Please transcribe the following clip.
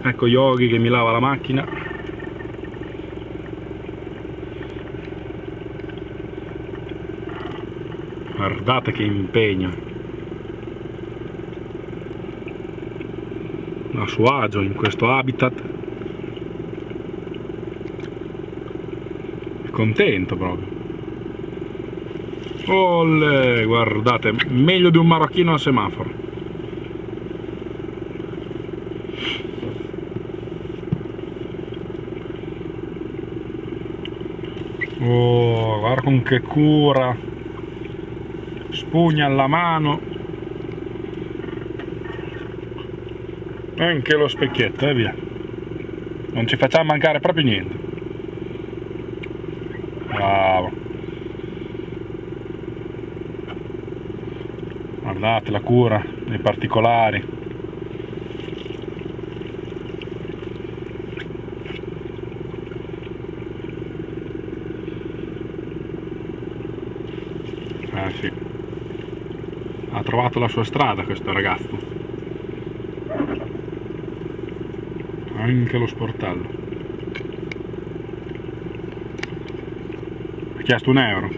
Ecco Yogi che mi lava la macchina. Guardate che impegno. A suo agio in questo habitat. È contento proprio. Olle, guardate, meglio di un marocchino al semaforo. Oh, guarda con che cura, spugna alla mano, e anche lo specchietto e via, non ci facciamo mancare proprio niente. Bravo, guardate la cura nei particolari. Sì, ha trovato la sua strada questo ragazzo. Anche lo sportello. Ha chiesto €1.